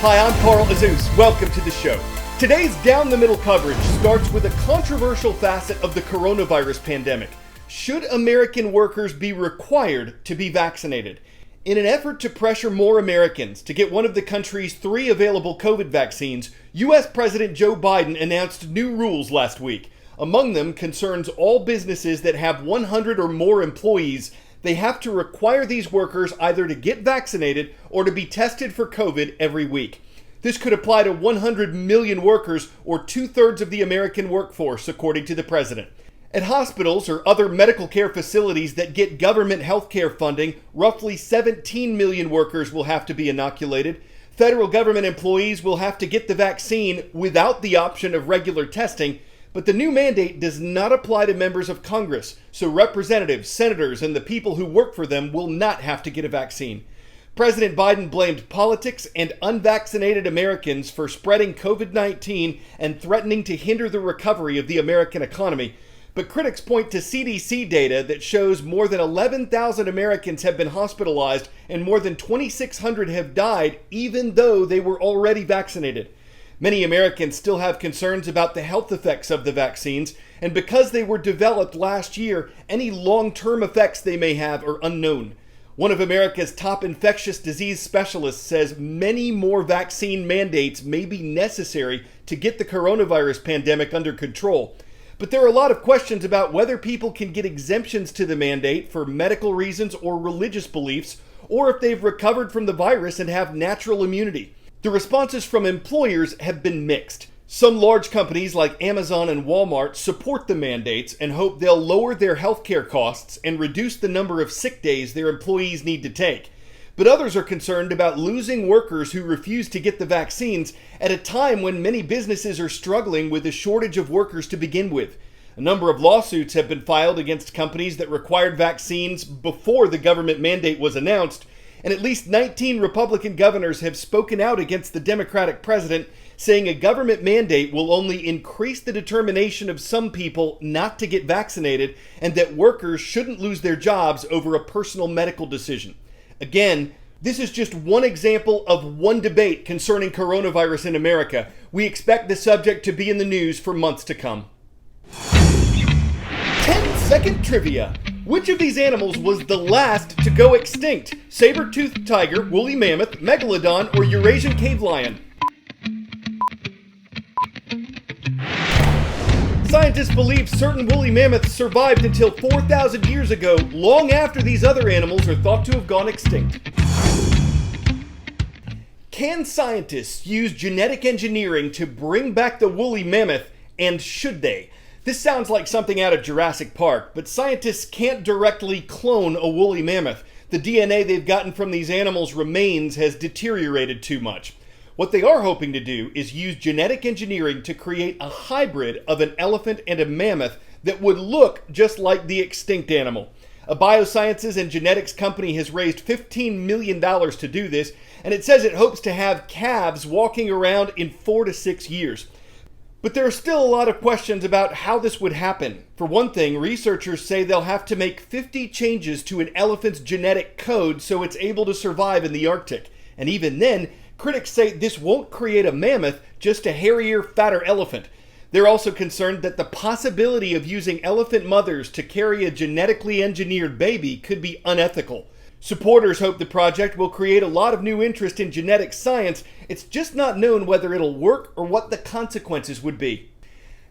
Hi, I'm Carl Azus. Welcome to the show. Today's Down the Middle coverage starts with a controversial facet of the coronavirus pandemic. Should American workers be required to be vaccinated? In an effort to pressure more Americans to get one of the country's 3 available COVID vaccines, U.S. President Joe Biden announced new rules last week. Among them concerns all businesses that have 100 or more employees. They have to require these workers either to get vaccinated or to be tested for COVID every week. This could apply to 100 million workers, or 2/3 of the American workforce, according to the president. At hospitals or other medical care facilities that get government health care funding, roughly 17 million workers will have to be inoculated. Federal government employees will have to get the vaccine without the option of regular testing. But the new mandate does not apply to members of Congress, so representatives, senators, and the people who work for them will not have to get a vaccine. President Biden blamed politics and unvaccinated Americans for spreading COVID-19 and threatening to hinder the recovery of the American economy. But critics point to CDC data that shows more than 11,000 Americans have been hospitalized and more than 2,600 have died, even though they were already vaccinated. Many Americans still have concerns about the health effects of the vaccines, and because they were developed last year, any long-term effects they may have are unknown. One of America's top infectious disease specialists says many more vaccine mandates may be necessary to get the coronavirus pandemic under control. But there are a lot of questions about whether people can get exemptions to the mandate for medical reasons or religious beliefs, or if they've recovered from the virus and have natural immunity. The responses from employers have been mixed. Some large companies like Amazon and Walmart support the mandates and hope they'll lower their healthcare costs and reduce the number of sick days their employees need to take. But others are concerned about losing workers who refuse to get the vaccines at a time when many businesses are struggling with a shortage of workers to begin with. A number of lawsuits have been filed against companies that required vaccines before the government mandate was announced, and at least 19 Republican governors have spoken out against the Democratic president, saying a government mandate will only increase the determination of some people not to get vaccinated and that workers shouldn't lose their jobs over a personal medical decision. Again, this is just one example of one debate concerning coronavirus in America. We expect the subject to be in the news for months to come. 10-second trivia. Which of these animals was the last to go extinct? Saber-toothed tiger, woolly mammoth, megalodon, or Eurasian cave lion? Scientists believe certain woolly mammoths survived until 4,000 years ago, long after these other animals are thought to have gone extinct. Can scientists use genetic engineering to bring back the woolly mammoth, and should they? This sounds like something out of Jurassic Park, but scientists can't directly clone a woolly mammoth. The DNA they've gotten from these animals' remains has deteriorated too much. What they are hoping to do is use genetic engineering to create a hybrid of an elephant and a mammoth that would look just like the extinct animal. A biosciences and genetics company has raised $15 million to do this, and it says it hopes to have calves walking around in 4 to 6 years. But there are still a lot of questions about how this would happen. For one thing, researchers say they'll have to make 50 changes to an elephant's genetic code so it's able to survive in the Arctic. And even then, critics say this won't create a mammoth, just a hairier, fatter elephant. They're also concerned that the possibility of using elephant mothers to carry a genetically engineered baby could be unethical. Supporters hope the project will create a lot of new interest in genetic science. It's just not known whether it'll work or what the consequences would be.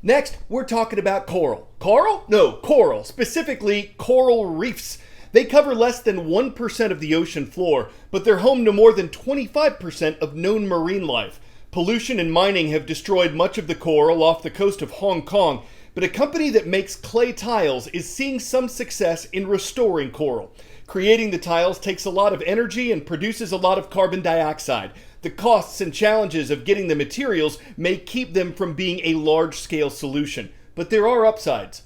Next, we're talking about coral. Coral? No, coral. Specifically, coral reefs. They cover less than 1% of the ocean floor, but they're home to more than 25% of known marine life. Pollution and mining have destroyed much of the coral off the coast of Hong Kong, but a company that makes clay tiles is seeing some success in restoring coral. Creating the tiles takes a lot of energy and produces a lot of carbon dioxide. The costs and challenges of getting the materials may keep them from being a large-scale solution, but there are upsides.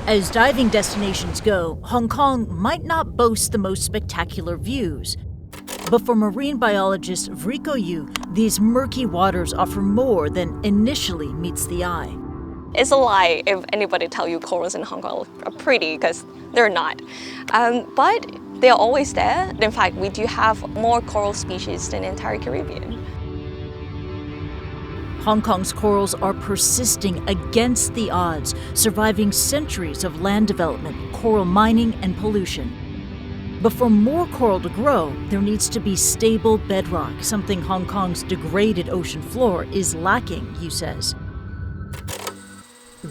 As diving destinations go, Hong Kong might not boast the most spectacular views. But for marine biologist Vrico Yu, these murky waters offer more than initially meets the eye. It's a lie if anybody tell you corals in Hong Kong are pretty, because they're not. But They are always there. In fact, we do have more coral species than the entire Caribbean. Hong Kong's corals are persisting against the odds, surviving centuries of land development, coral mining, and pollution. But for more coral to grow, there needs to be stable bedrock, something Hong Kong's degraded ocean floor is lacking, Yu says.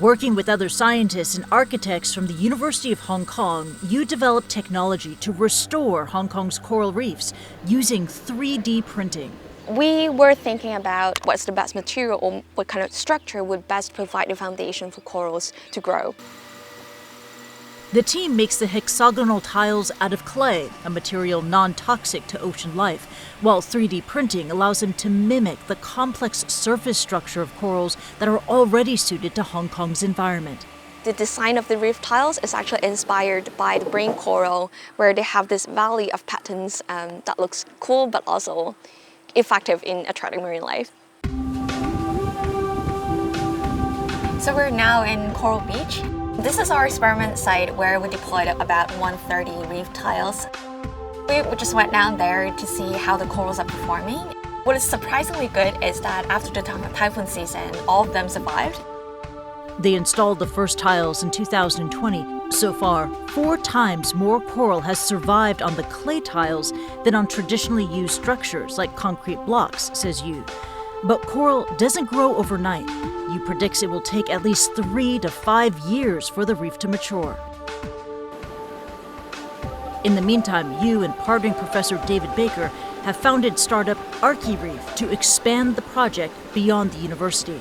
Working with other scientists and architects from the University of Hong Kong, Yu developed technology to restore Hong Kong's coral reefs using 3D printing. We were thinking about what's the best material or what kind of structure would best provide the foundation for corals to grow. The team makes the hexagonal tiles out of clay, a material non-toxic to ocean life, while 3D printing allows them to mimic the complex surface structure of corals that are already suited to Hong Kong's environment. The design of the reef tiles is actually inspired by the brain coral, where they have this valley of patterns that looks cool but also effective in attracting marine life. So we're now in Coral Beach. This is our experiment site where we deployed about 130 reef tiles. We just went down there to see how the corals are performing. What is surprisingly good is that after the typhoon season, all of them survived. They installed the first tiles in 2020. So far, 4 times more coral has survived on the clay tiles than on traditionally used structures like concrete blocks, says Yu. But coral doesn't grow overnight. Yu predicts it will take at least 3 to 5 years for the reef to mature. In the meantime, Yu and partnering Professor David Baker have founded startup ArchiReef to expand the project beyond the university.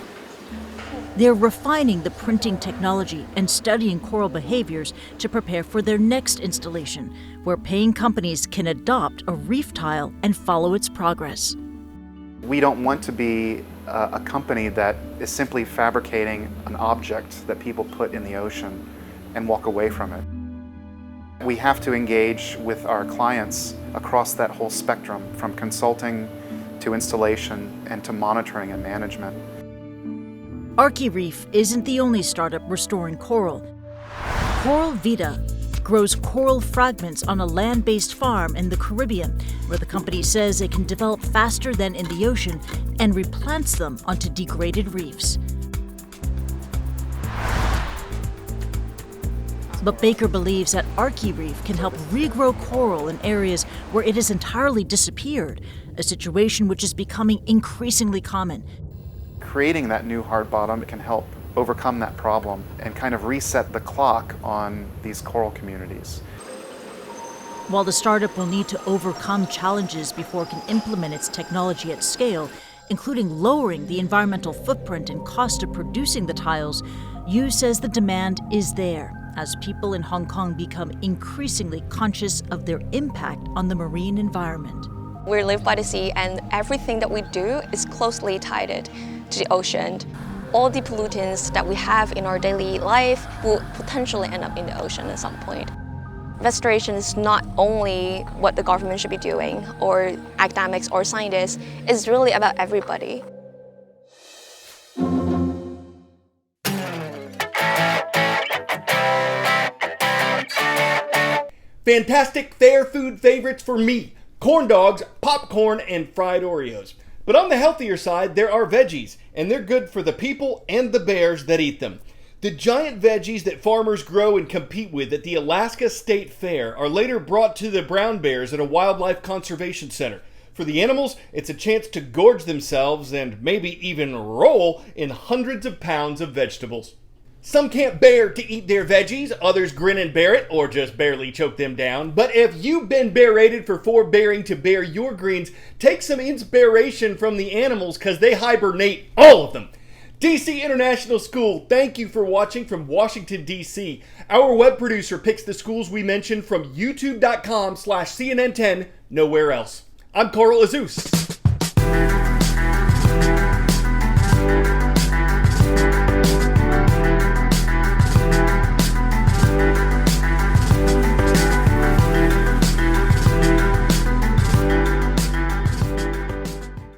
They're refining the printing technology and studying coral behaviors to prepare for their next installation, where paying companies can adopt a reef tile and follow its progress. We don't want to be a company that is simply fabricating an object that people put in the ocean and walk away from it. We have to engage with our clients across that whole spectrum, from consulting to installation and to monitoring and management. ArchiReef isn't the only startup restoring coral. Coral Vita grows coral fragments on a land-based farm in the Caribbean, where the company says it can develop faster than in the ocean and replants them onto degraded reefs. But Baker believes that ArchiReef can help regrow coral in areas where it has entirely disappeared, a situation which is becoming increasingly common. Creating that new hard bottom can help overcome that problem and kind of reset the clock on these coral communities. While the startup will need to overcome challenges before it can implement its technology at scale, including lowering the environmental footprint and cost of producing the tiles, Yu says the demand is there as people in Hong Kong become increasingly conscious of their impact on the marine environment. We live by the sea, and everything that we do is closely tied to the ocean. All the pollutants that we have in our daily life will potentially end up in the ocean at some point. Restoration is not only what the government should be doing, or academics or scientists. It's really about everybody. Fantastic fair food favorites for me: corn dogs, popcorn, and fried Oreos. But on the healthier side, there are veggies, and they're good for the people and the bears that eat them. The giant veggies that farmers grow and compete with at the Alaska State Fair are later brought to the brown bears at a wildlife conservation center. For the animals, it's a chance to gorge themselves and maybe even roll in hundreds of pounds of vegetables. Some can't bear to eat their veggies, others grin and bear it, or just barely choke them down. But if you've been bear-rated for forbearing to bear your greens, take some inspiration from the animals, because they hibernate, all of them. DC International School, thank you for watching from Washington, D.C. Our web producer picks the schools we mentioned from youtube.com/CNN10, nowhere else. I'm Coral Azus.